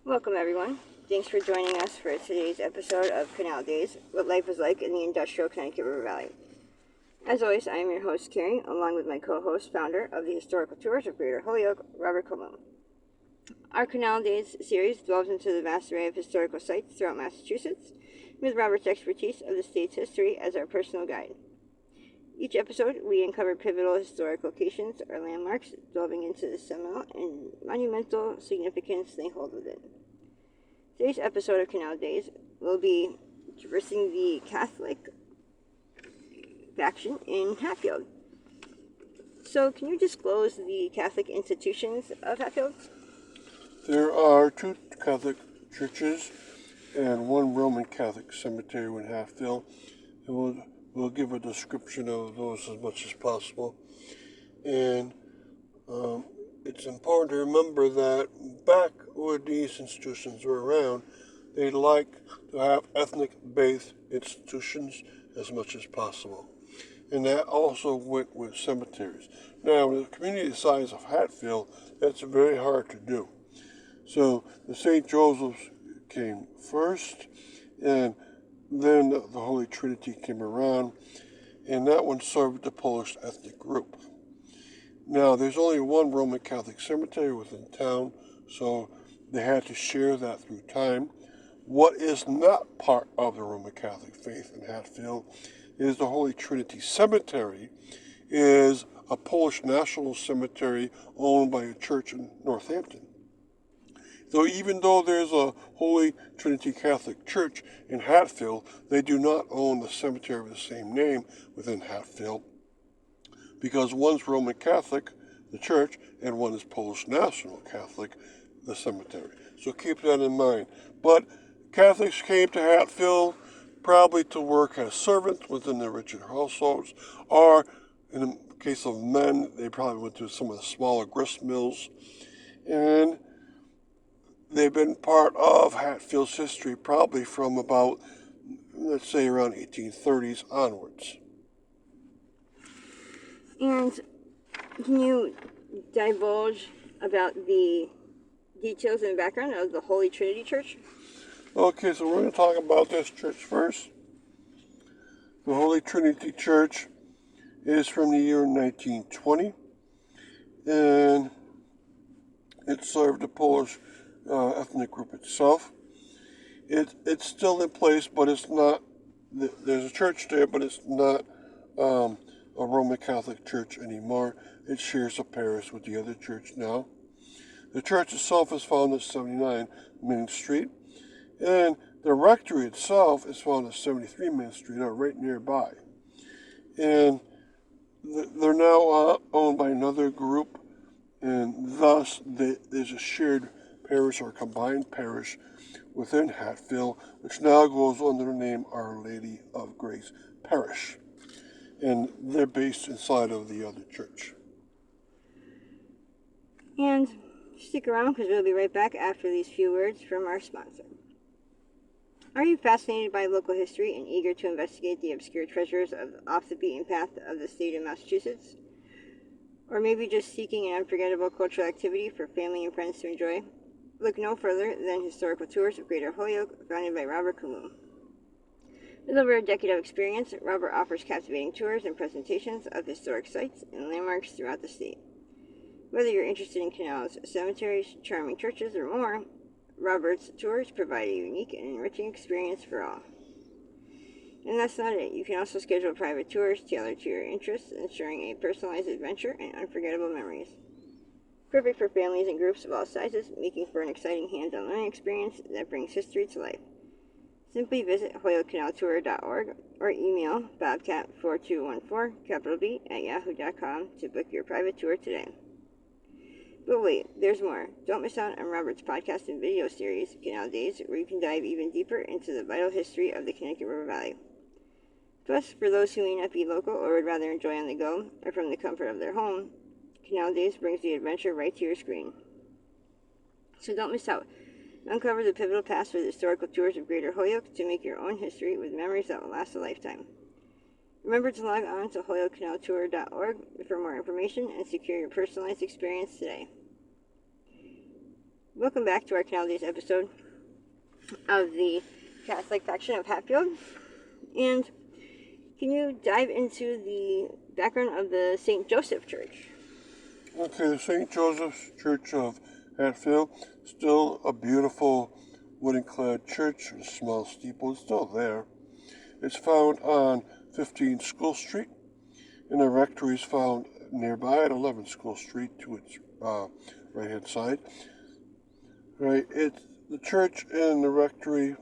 Welcome, everyone. Thanks for joining us for today's episode of Canal Days, what life was like in the industrial Connecticut River Valley. As always, I am your host, Carrie, along with my co-host, founder of the Historical Tours of Greater Holyoke, Robert Como. Our Canal Days series delves into the vast array of historical sites throughout Massachusetts, with Robert's expertise of the state's history as our personal guide. Each episode, we uncover pivotal historic locations or landmarks, delving into the seminal and monumental significance they hold within. Today's episode of Canal Days will be traversing the Catholic faction in Hatfield. So, can you disclose the Catholic institutions of Hatfield? There are two Catholic churches and one Roman Catholic cemetery in Hatfield, and we'll give a description of those as much as possible. And it's important to remember that back when these institutions were around, they like to have ethnic-based institutions as much as possible. And that also went with cemeteries. Now, with the community size of Hatfield, that's very hard to do. So the St. Joseph's came first, and then the Holy Trinity came around, and that one served the Polish ethnic group. Now, there's only one Roman Catholic cemetery within town, so they had to share that through time. What is not part of the Roman Catholic faith in Hatfield is the Holy Trinity Cemetery, is a Polish national cemetery owned by a church in Northampton. So even though there's a Holy Trinity Catholic Church in Hatfield, they do not own the cemetery of the same name within Hatfield, because one's Roman Catholic, the church, and one is Polish National Catholic, the cemetery. So keep that in mind. But Catholics came to Hatfield probably to work as servants within the richer households, or in the case of men, they probably went to some of the smaller grist mills. And they've been part of Hatfield's history probably from about, let's say, around 1830s onwards. And can you divulge about the details and background of the Holy Trinity Church? Okay, so we're going to talk about this church first. The Holy Trinity Church is from the year 1920, and it served the Polish ethnic group itself. It's still in place, but it's not, there's a church there, but it's not a Roman Catholic church anymore. It shares a parish with the other church now. The church itself is found at 79 Main Street, and the rectory itself is found at 73 Main Street, right nearby. And they're now owned by another group, and thus there's a shared parish or combined parish within Hatfield, which now goes under the name Our Lady of Grace Parish. And they're based inside of the other church. And stick around because we'll be right back after these few words from our sponsor. Are you fascinated by local history and eager to investigate the obscure treasures of off the beaten path of the state of Massachusetts? Or maybe just seeking an unforgettable cultural activity for family and friends to enjoy? Look no further than Historical Tours of Greater Holyoke, founded by Robert Como. With over a decade of experience, Robert offers captivating tours and presentations of historic sites and landmarks throughout the state. Whether you're interested in canals, cemeteries, charming churches, or more, Robert's tours provide a unique and enriching experience for all. And that's not it. You can also schedule private tours tailored to your interests, ensuring a personalized adventure and unforgettable memories. Perfect for families and groups of all sizes, making for an exciting hands-on learning experience that brings history to life. Simply visit holyokecanaltour.org or email bobcat4214, to book your private tour today. But wait, there's more. Don't miss out on Robert's podcast and video series, Canal Days, where you can dive even deeper into the vital history of the Connecticut River Valley. Plus, for those who may not be local or would rather enjoy on the go or from the comfort of their home, Canal Days brings the adventure right to your screen. So don't miss out. Uncover the pivotal past with historical tours of Greater Holyoke to make your own history with memories that will last a lifetime. Remember to log on to holyokecanaltour.org for more information and secure your personalized experience today. Welcome back to our Canal Days episode of the Catholic faction of Hatfield. And can you dive into the background of the St. Joseph Church? Okay, the St. Joseph's Church of Hatfield, still a beautiful wooden-clad church with a small steeple. It's still there. It's found on 15 School Street, and the rectory is found nearby at 11 School Street to its right-hand side. Right, the church and the rectory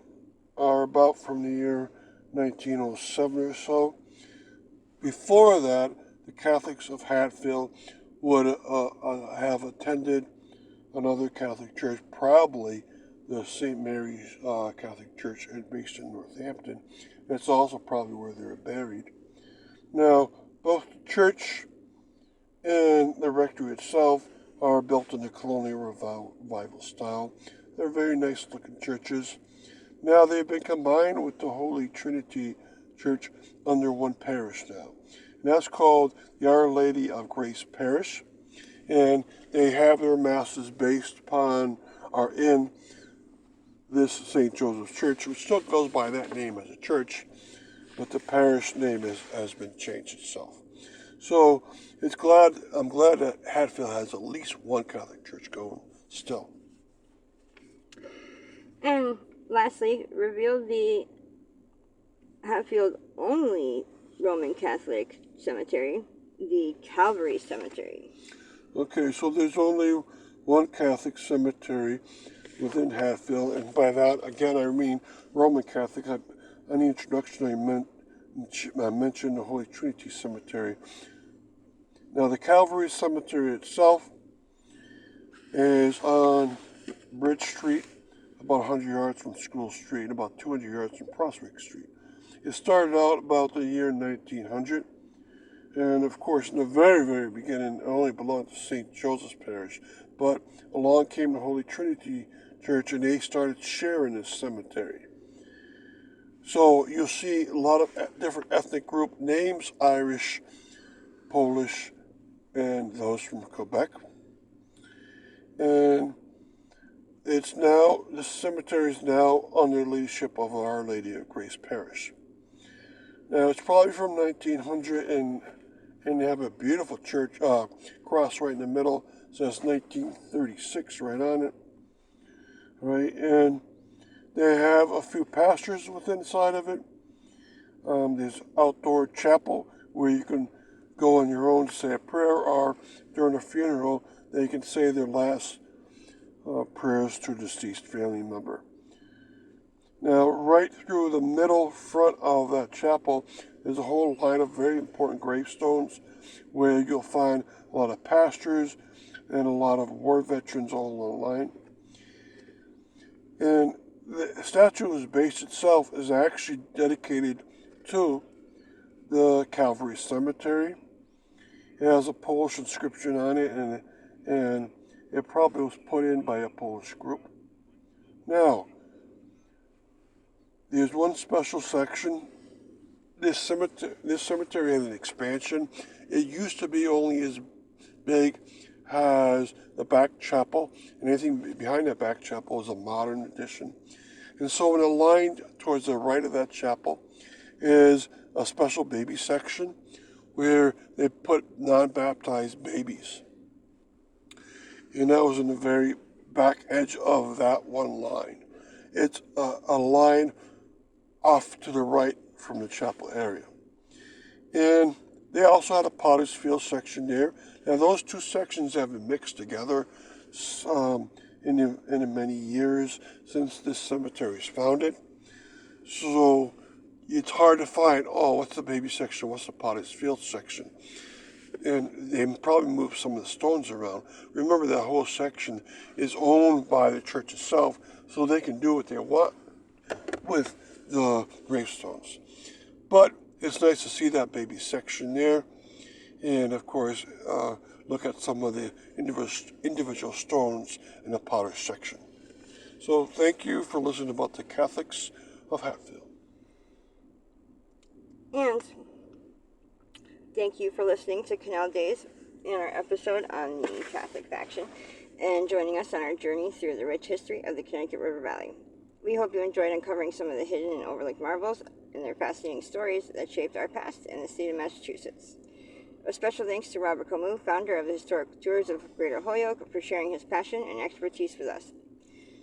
are about from the year 1907 or so. Before that, the Catholics of Hatfield would have attended another Catholic church, probably the St. Mary's Catholic Church based in Northampton. That's also probably where they were buried. Now, both the church and the rectory itself are built in the colonial revival style. They're very nice looking churches. Now they've been combined with the Holy Trinity Church under one parish now. And that's called the Our Lady of Grace Parish. And they have their masses based upon, are in this St. Joseph's Church, which still goes by that name as a church, but the parish name has been changed itself. So I'm glad that Hatfield has at least one Catholic church going still. And lastly, reveal the Hatfield only Roman Catholic cemetery, the Calvary Cemetery. Okay, so there's only one Catholic cemetery within Hatfield, and by that, again, I mean Roman Catholic. On the introduction, I mentioned the Holy Trinity Cemetery. Now, the Calvary Cemetery itself is on Bridge Street, about 100 yards from School Street, and about 200 yards from Prospect Street. It started out about the year 1900, and of course, in the very, very beginning, it only belonged to St. Joseph's Parish, but along came the Holy Trinity Church, and they started sharing this cemetery. So you'll see a lot of different ethnic group names, Irish, Polish, and those from Quebec. And the cemetery is now under the leadership of Our Lady of Grace Parish. Now, it's probably from 1900, and they have a beautiful church cross right in the middle. It says 1936 right on it. Right, and they have a few pastures within inside of it. There's outdoor chapel where you can go on your own to say a prayer, or during a funeral, they can say their last prayers to a deceased family member. Now, right through the middle front of that chapel, there's a whole line of very important gravestones where you'll find a lot of pastors and a lot of war veterans all along the line. And the statue's base itself is actually dedicated to the Calvary Cemetery. It has a Polish inscription on it, and it probably was put in by a Polish group. Now, there's one special section. This cemetery has an expansion. It used to be only as big as the back chapel, and anything behind that back chapel is a modern addition. And so in a line towards the right of that chapel is a special baby section where they put non-baptized babies. And that was in the very back edge of that one line. It's a line off to the right from the chapel area. And they also had a potter's field section there. Now those two sections have been mixed together in the many years since this cemetery was founded. So it's hard to find, what's the baby section, what's the potter's field section? And they probably moved some of the stones around. Remember, that whole section is owned by the church itself, so they can do what they want with the gravestones. But it's nice to see that baby section there, and of course, look at some of the individual stones in the potter's section. So thank you for listening about the Catholics of Hatfield. And thank you for listening to Canal Days in our episode on the Catholic faction. and joining us on our journey through the rich history of the Connecticut River Valley. We hope you enjoyed uncovering some of the hidden and overlooked marvels and their fascinating stories that shaped our past in the state of Massachusetts. A special thanks to Robert Comu, founder of the Historic Tours of Greater Holyoke, for sharing his passion and expertise with us.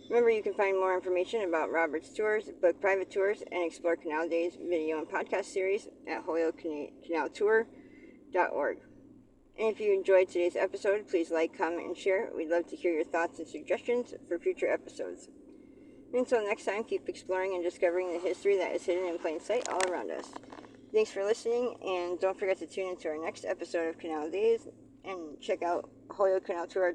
Remember, you can find more information about Robert's tours, book private tours, and explore Canal Days video and podcast series at holyokecanaltour.org. And if you enjoyed today's episode, please like, comment, and share. We'd love to hear your thoughts and suggestions for future episodes. Until next time, keep exploring and discovering the history that is hidden in plain sight all around us. Thanks for listening, and don't forget to tune into our next episode of Canal Days and check out holyokecanaltour.org